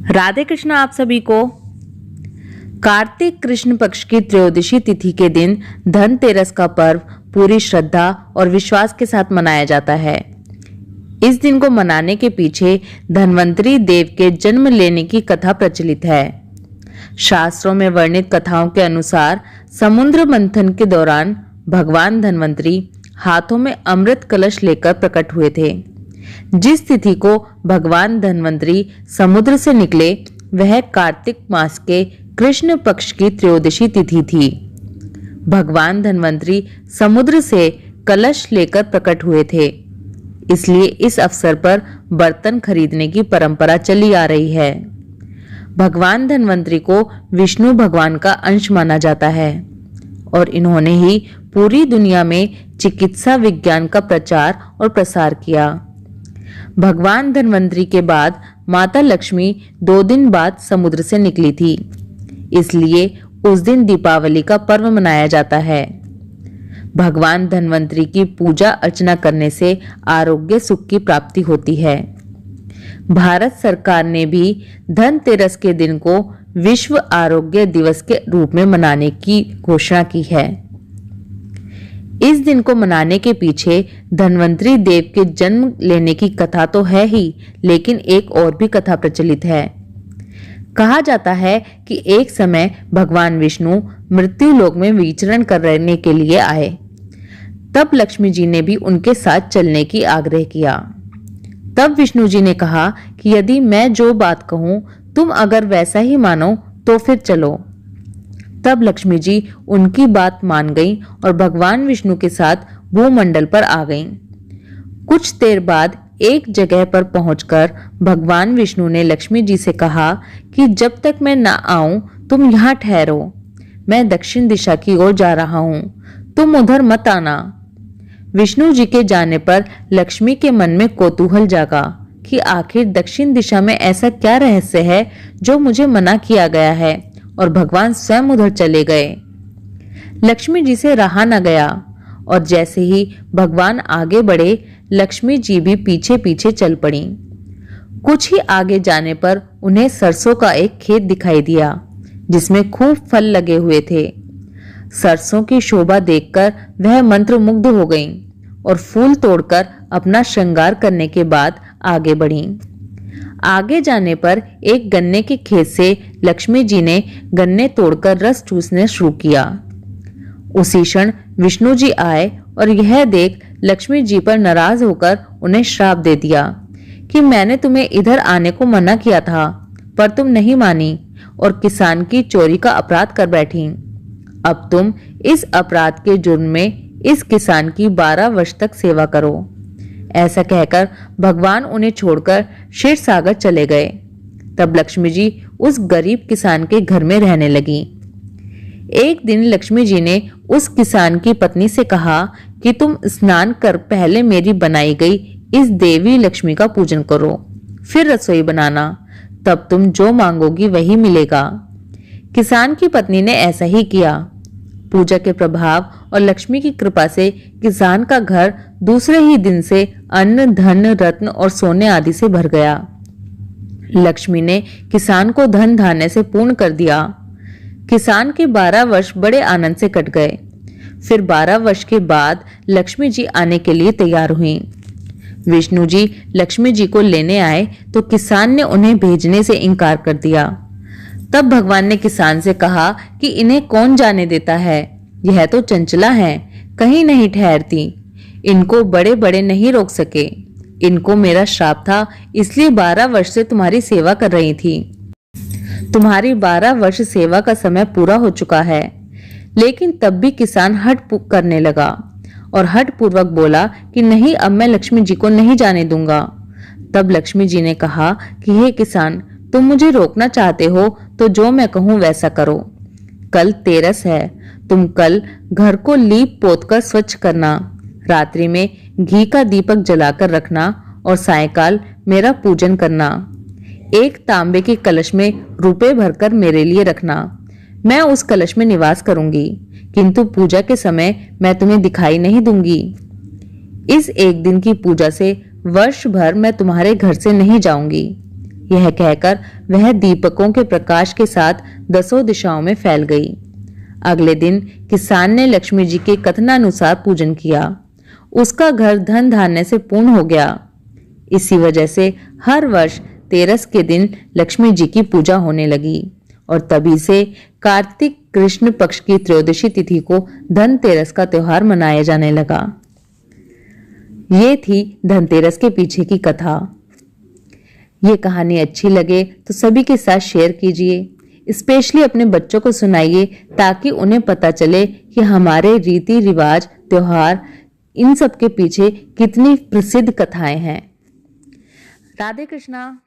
राधे कृष्ण आप सभी को। कार्तिक कृष्ण पक्ष की त्रयोदशी तिथि के दिन धनतेरस का पर्व पूरी श्रद्धा और विश्वास के साथ मनाया जाता है। इस दिन को मनाने के पीछे धन्वंतरी देव के जन्म लेने की कथा प्रचलित है। शास्त्रों में वर्णित कथाओं के अनुसार समुद्र मंथन के दौरान भगवान धन्वंतरी हाथों में अमृत कलश लेकर प्रकट हुए थे। जिस तिथि को भगवान धन्वंतरी समुद्र से निकले वह कार्तिक मास के कृष्ण पक्ष की त्रयोदशी तिथि थी। भगवान धन्वंतरी समुद्र से कलश लेकर प्रकट हुए थे, इसलिए इस अवसर पर बर्तन खरीदने की परंपरा चली आ रही है। भगवान धन्वंतरी को विष्णु भगवान का अंश माना जाता है और इन्होंने ही पूरी दुनिया में चिकित्सा विज्ञान का प्रचार और प्रसार किया। भगवान धन्वंतरी के बाद माता लक्ष्मी 2 दिन बाद समुद्र से निकली थी, इसलिए उस दिन दीपावली का पर्व मनाया जाता है। भगवान धन्वंतरी की पूजा अर्चना करने से आरोग्य सुख की प्राप्ति होती है। भारत सरकार ने भी धनतेरस के दिन को विश्व आरोग्य दिवस के रूप में मनाने की घोषणा की है। इस दिन को मनाने के पीछे धन्वंतरी देव के जन्म लेने की कथा तो है ही, लेकिन एक और भी कथा प्रचलित है। कहा जाता है कि एक समय भगवान विष्णु मृत्यु लोक में विचरण करने के लिए आए। तब लक्ष्मी जी ने भी उनके साथ चलने की आग्रह किया। तब विष्णु जी ने कहा कि यदि मैं जो बात कहूं तुम अगर वैसा ही मानो तो फिर चलो। तब लक्ष्मी जी उनकी बात मान गईं और भगवान विष्णु के साथ भूमंडल पर आ गईं। कुछ देर बाद एक जगह पर पहुंचकर भगवान विष्णु ने लक्ष्मी जी से कहा कि जब तक मैं ना आऊं तुम यहाँ ठहरो, मैं दक्षिण दिशा की ओर जा रहा हूं, तुम उधर मत आना। विष्णु जी के जाने पर लक्ष्मी के मन में कौतूहल जागा कि आखिर दक्षिण दिशा में ऐसा क्या रहस्य है जो मुझे मना किया गया है, और भगवान स्वयं उधर चले गए। लक्ष्मी जी से रहा न गया और जैसे ही भगवान आगे बढ़े लक्ष्मी जी भी पीछे पीछे चल पड़ी। कुछ ही आगे जाने पर उन्हें सरसों का एक खेत दिखाई दिया जिसमें खूब फल लगे हुए थे। सरसों की शोभा देखकर वह मंत्रमुग्ध हो गईं और फूल तोड़कर अपना श्रृंगार करने के बाद आगे बढ़ीं। आगे जाने पर एक गन्ने के खेत से लक्ष्मी जी ने गन्ने तोड़कर रस चूसने शुरू किया। उसी क्षण विष्णु जी आए और यह देख लक्ष्मी जी पर नाराज होकर उन्हें श्राप दे दिया कि मैंने तुम्हें इधर आने को मना किया था, पर तुम नहीं मानी और किसान की चोरी का अपराध कर बैठी। अब तुम इस अपराध के जुर्म में इस किसान की 12 वर्ष तक सेवा करो। ऐसा कहकर भगवान उन्हें छोड़कर क्षीर सागर चले गए। तब लक्ष्मी जी उस गरीब किसान के घर में रहने लगी। एक दिन लक्ष्मी जी ने उस किसान की पत्नी से कहा कि तुम स्नान कर पहले मेरी बनाई गई इस देवी लक्ष्मी का पूजन करो, फिर रसोई बनाना, तब तुम जो मांगोगी वही मिलेगा। किसान की पत्नी ने ऐसा ही किया। पूजा के प्रभाव और लक्ष्मी की कृपा से किसान का घर दूसरे ही दिन से अन्न, धन, रत्न और सोने आदि से भर गया। लक्ष्मी ने किसान को धन धान्य से पूर्ण कर दिया। किसान के 12 वर्ष बड़े आनंद से कट गए। फिर 12 वर्ष के बाद लक्ष्मी जी आने के लिए तैयार हुई। विष्णु जी लक्ष्मी जी को लेने आए तो किसान ने उन्हें भेजने से इनकार कर दिया। तब भगवान ने किसान से कहा कि इन्हें कौन जाने देता है, यह तो चंचला हैं, कहीं नहीं ठहरती, इनको बड़े बड़े नहीं रोक सके। इनको मेरा श्राप था, इसलिए 12 वर्ष से तुम्हारी सेवा कर रही थी। तुम्हारी 12 वर्ष सेवा का समय पूरा हो चुका है। लेकिन तब भी किसान हठ करने लगा और हठ पूर्वक बोला कि नहीं, अब मैं लक्ष्मी जी को नहीं जाने दूंगा। तब लक्ष्मी जी ने कहा कि हे किसान, तुम मुझे रोकना चाहते हो तो जो मैं कहूं वैसा करो। कल तेरस है, तुम कल घर को लीप पोत कर स्वच्छ करना, रात्रि में घी का दीपक जलाकर रखना और सायंकाल मेरा पूजन करना। एक तांबे के कलश में रुपए भरकर मेरे लिए रखना। मैं उस कलश में निवास करूंगी, किंतु पूजा के समय मैं तुम्हें दिखाई नहीं दूंगी। इस एक दिन की पूजा से वर्ष भर मैं तुम्हारे घर से नहीं जाऊंगी। यह कहकर वह दीपकों के प्रकाश के साथ 10 दिशाओं में फैल गई। अगले दिन किसान ने लक्ष्मी जी के कथनानुसार पूजन किया। उसका घर धन धान्य से पूर्ण हो गया। इसी वजह से हर वर्ष तेरस के दिन लक्ष्मी जी की पूजा होने लगी और तभी से कार्तिक कृष्ण पक्ष की त्रयोदशी तिथि को धनतेरस का त्योहार मनाया जाने लगा। ये थी धनतेरस के पीछे की कथा। ये कहानी अच्छी लगे तो सभी के साथ शेयर कीजिए, स्पेशली अपने बच्चों को सुनाइए ताकि उन्हें पता चले कि हमारे रीति रिवाज, त्योहार, इन सब के पीछे कितनी प्रसिद्ध कथाएं हैं। राधे कृष्णा।